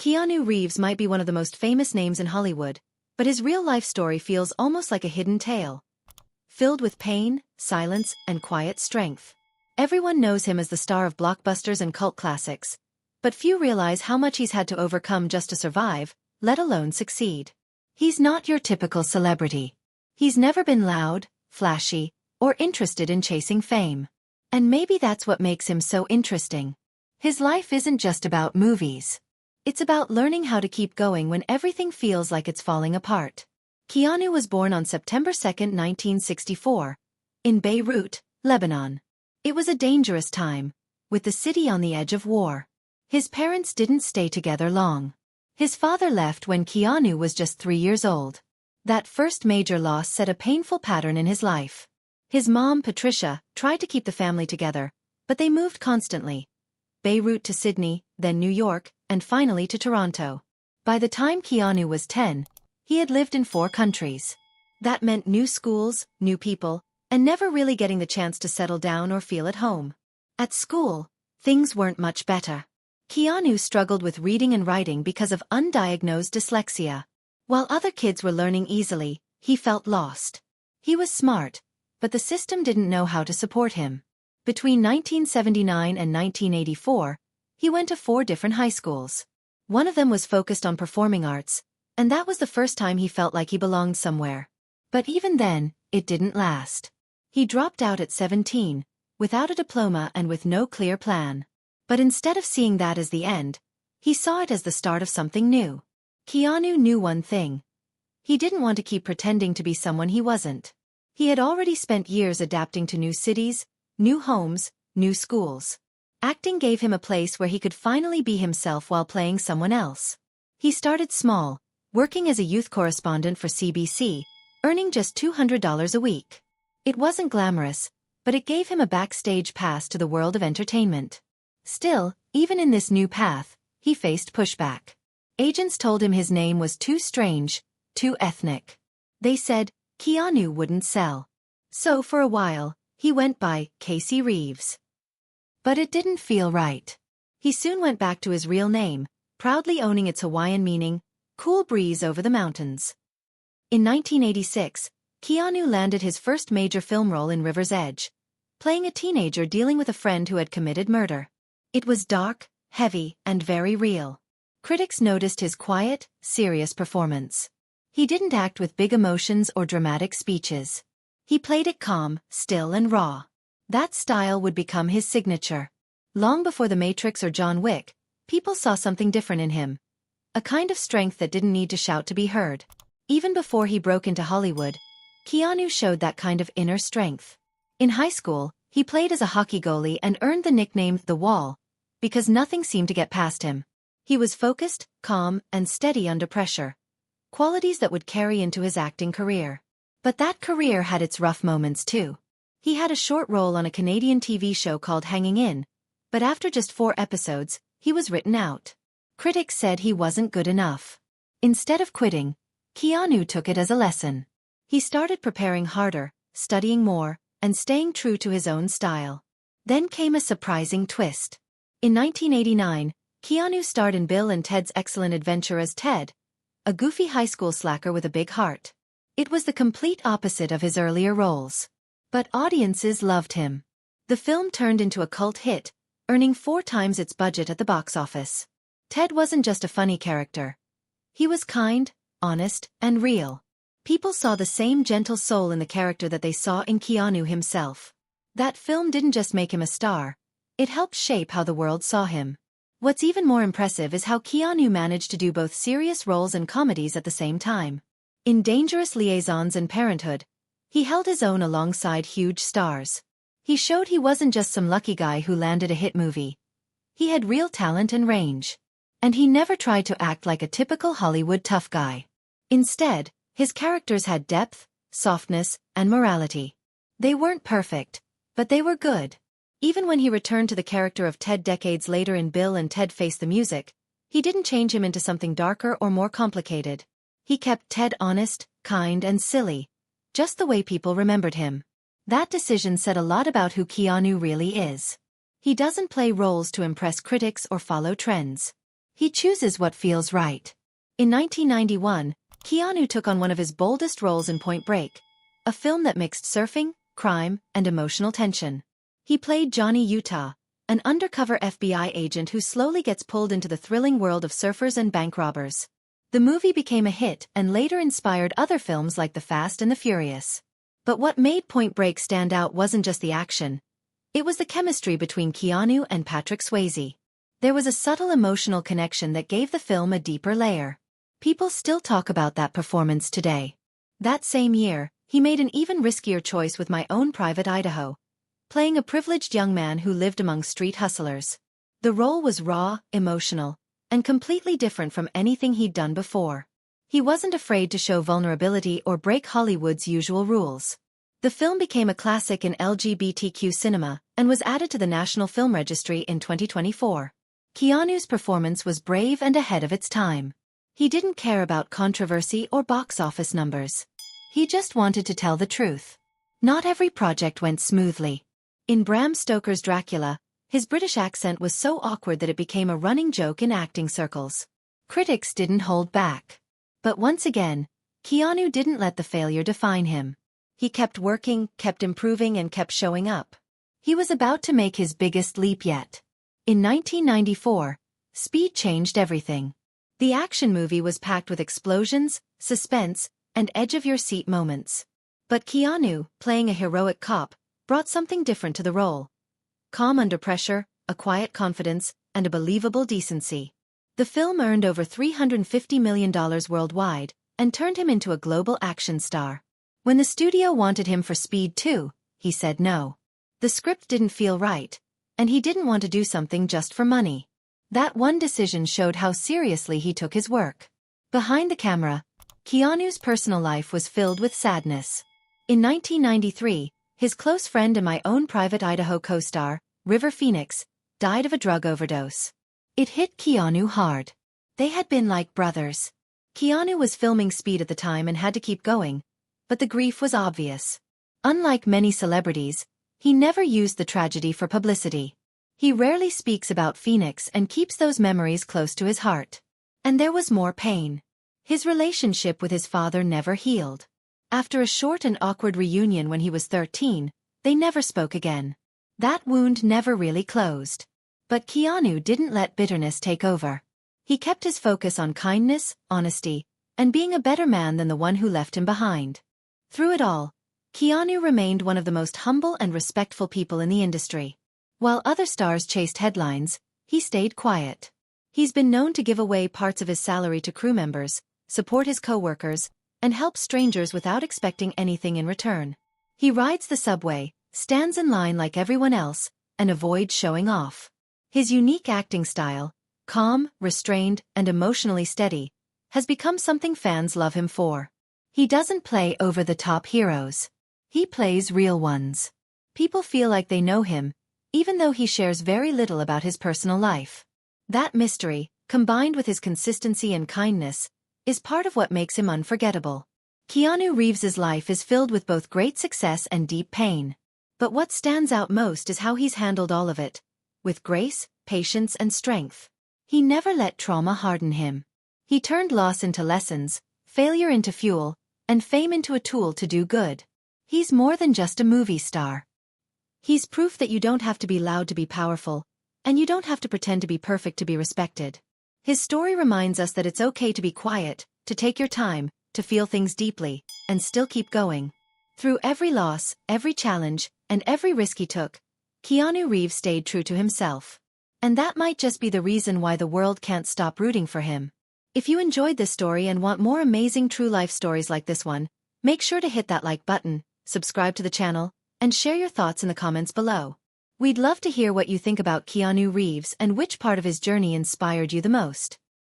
Keanu Reeves might be one of the most famous names in Hollywood, but his real-life story feels almost like a hidden tale. Filled with pain, silence, and quiet strength. Everyone knows him as the star of blockbusters and cult classics, but few realize how much he's had to overcome just to survive, let alone succeed. He's not your typical celebrity. He's never been loud, flashy, or interested in chasing fame. And maybe that's what makes him so interesting. His life isn't just about movies. It's about learning how to keep going when everything feels like it's falling apart. Keanu was born on September 2, 1964, in Beirut, Lebanon. It was a dangerous time, with the city on the edge of war. His parents didn't stay together long. His father left when Keanu was just 3 years old. That first major loss set a painful pattern in his life. His mom, Patricia, tried to keep the family together, but they moved constantly. Beirut to Sydney, then New York, and finally to Toronto. By the time Keanu was 10, he had lived in 4 countries. That meant new schools, new people, and never really getting the chance to settle down or feel at home. At school, things weren't much better. Keanu struggled with reading and writing because of undiagnosed dyslexia. While other kids were learning easily, he felt lost. He was smart, but the system didn't know how to support him. Between 1979 and 1984, he went to 4 different high schools. One of them was focused on performing arts, and that was the first time he felt like he belonged somewhere. But even then, it didn't last. He dropped out at 17, without a diploma and with no clear plan. But instead of seeing that as the end, he saw it as the start of something new. Keanu knew one thing. He didn't want to keep pretending to be someone he wasn't. He had already spent years adapting to new cities, new homes, new schools. Acting gave him a place where he could finally be himself while playing someone else. He started small, working as a youth correspondent for CBC, earning just $200 a week. It wasn't glamorous, but it gave him a backstage pass to the world of entertainment. Still, even in this new path, he faced pushback. Agents told him his name was too strange, too ethnic. They said Keanu wouldn't sell. So for a while, he went by Keanu Reeves. But it didn't feel right. He soon went back to his real name, proudly owning its Hawaiian meaning, cool breeze over the mountains. In 1986, Keanu landed his first major film role in River's Edge, playing a teenager dealing with a friend who had committed murder. It was dark, heavy, and very real. Critics noticed his quiet, serious performance. He didn't act with big emotions or dramatic speeches. He played it calm, still and raw. That style would become his signature. Long before The Matrix or John Wick, people saw something different in him. A kind of strength that didn't need to shout to be heard. Even before he broke into Hollywood, Keanu showed that kind of inner strength. In high school, he played as a hockey goalie and earned the nickname The Wall, because nothing seemed to get past him. He was focused, calm, and steady under pressure. Qualities that would carry into his acting career. But that career had its rough moments too. He had a short role on a Canadian TV show called Hanging In, but after just 4 episodes, he was written out. Critics said he wasn't good enough. Instead of quitting, Keanu took it as a lesson. He started preparing harder, studying more, and staying true to his own style. Then came a surprising twist. In 1989, Keanu starred in Bill and Ted's Excellent Adventure as Ted, a goofy high school slacker with a big heart. It was the complete opposite of his earlier roles. But audiences loved him. The film turned into a cult hit, earning 4 times its budget at the box office. Ted wasn't just a funny character. He was kind, honest, and real. People saw the same gentle soul in the character that they saw in Keanu himself. That film didn't just make him a star, it helped shape how the world saw him. What's even more impressive is how Keanu managed to do both serious roles and comedies at the same time. In Dangerous Liaisons and Parenthood, he held his own alongside huge stars. He showed he wasn't just some lucky guy who landed a hit movie. He had real talent and range. And he never tried to act like a typical Hollywood tough guy. Instead, his characters had depth, softness, and morality. They weren't perfect, but they were good. Even when he returned to the character of Ted decades later in Bill and Ted Face the Music, he didn't change him into something darker or more complicated. He kept Ted honest, kind, and silly, just the way people remembered him. That decision said a lot about who Keanu really is. He doesn't play roles to impress critics or follow trends. He chooses what feels right. In 1991, Keanu took on one of his boldest roles in Point Break, a film that mixed surfing, crime, and emotional tension. He played Johnny Utah, an undercover FBI agent who slowly gets pulled into the thrilling world of surfers and bank robbers. The movie became a hit and later inspired other films like The Fast and the Furious. But what made Point Break stand out wasn't just the action. It was the chemistry between Keanu and Patrick Swayze. There was a subtle emotional connection that gave the film a deeper layer. People still talk about that performance today. That same year, he made an even riskier choice with My Own Private Idaho, playing a privileged young man who lived among street hustlers. The role was raw, emotional, and completely different from anything he'd done before. He wasn't afraid to show vulnerability or break Hollywood's usual rules. The film became a classic in LGBTQ cinema and was added to the National Film Registry in 2024. Keanu's performance was brave and ahead of its time. He didn't care about controversy or box office numbers. He just wanted to tell the truth. Not every project went smoothly. In Bram Stoker's Dracula, his British accent was so awkward that it became a running joke in acting circles. Critics didn't hold back. But once again, Keanu didn't let the failure define him. He kept working, kept improving, and kept showing up. He was about to make his biggest leap yet. In 1994, Speed changed everything. The action movie was packed with explosions, suspense, and edge-of-your-seat moments. But Keanu, playing a heroic cop, brought something different to the role. Calm under pressure, a quiet confidence, and a believable decency. The film earned over $350 million worldwide and turned him into a global action star. When the studio wanted him for Speed 2, he said no. The script didn't feel right, and he didn't want to do something just for money. That one decision showed how seriously he took his work. Behind the camera, Keanu's personal life was filled with sadness. In 1993, his close friend and My Own Private Idaho co-star, River Phoenix, died of a drug overdose. It hit Keanu hard. They had been like brothers. Keanu was filming Speed at the time and had to keep going, but the grief was obvious. Unlike many celebrities, he never used the tragedy for publicity. He rarely speaks about Phoenix and keeps those memories close to his heart. And there was more pain. His relationship with his father never healed. After a short and awkward reunion when he was 13, they never spoke again. That wound never really closed. But Keanu didn't let bitterness take over. He kept his focus on kindness, honesty, and being a better man than the one who left him behind. Through it all, Keanu remained one of the most humble and respectful people in the industry. While other stars chased headlines, he stayed quiet. He's been known to give away parts of his salary to crew members, support his co-workers, and help strangers without expecting anything in return. He rides the subway, stands in line like everyone else, and avoids showing off. His unique acting style, calm, restrained, and emotionally steady, has become something fans love him for. He doesn't play over-the-top heroes. He plays real ones. People feel like they know him, even though he shares very little about his personal life. That mystery, combined with his consistency and kindness, is part of what makes him unforgettable. Keanu Reeves's life is filled with both great success and deep pain. But what stands out most is how he's handled all of it, with grace, patience, and strength. He never let trauma harden him. He turned loss into lessons, failure into fuel, and fame into a tool to do good. He's more than just a movie star. He's proof that you don't have to be loud to be powerful, and you don't have to pretend to be perfect to be respected. His story reminds us that it's okay to be quiet, to take your time, to feel things deeply, and still keep going. Through every loss, every challenge, and every risk he took, Keanu Reeves stayed true to himself. And that might just be the reason why the world can't stop rooting for him. If you enjoyed this story and want more amazing true-life stories like this one, make sure to hit that like button, subscribe to the channel, and share your thoughts in the comments below. We'd love to hear what you think about Keanu Reeves and which part of his journey inspired you the most.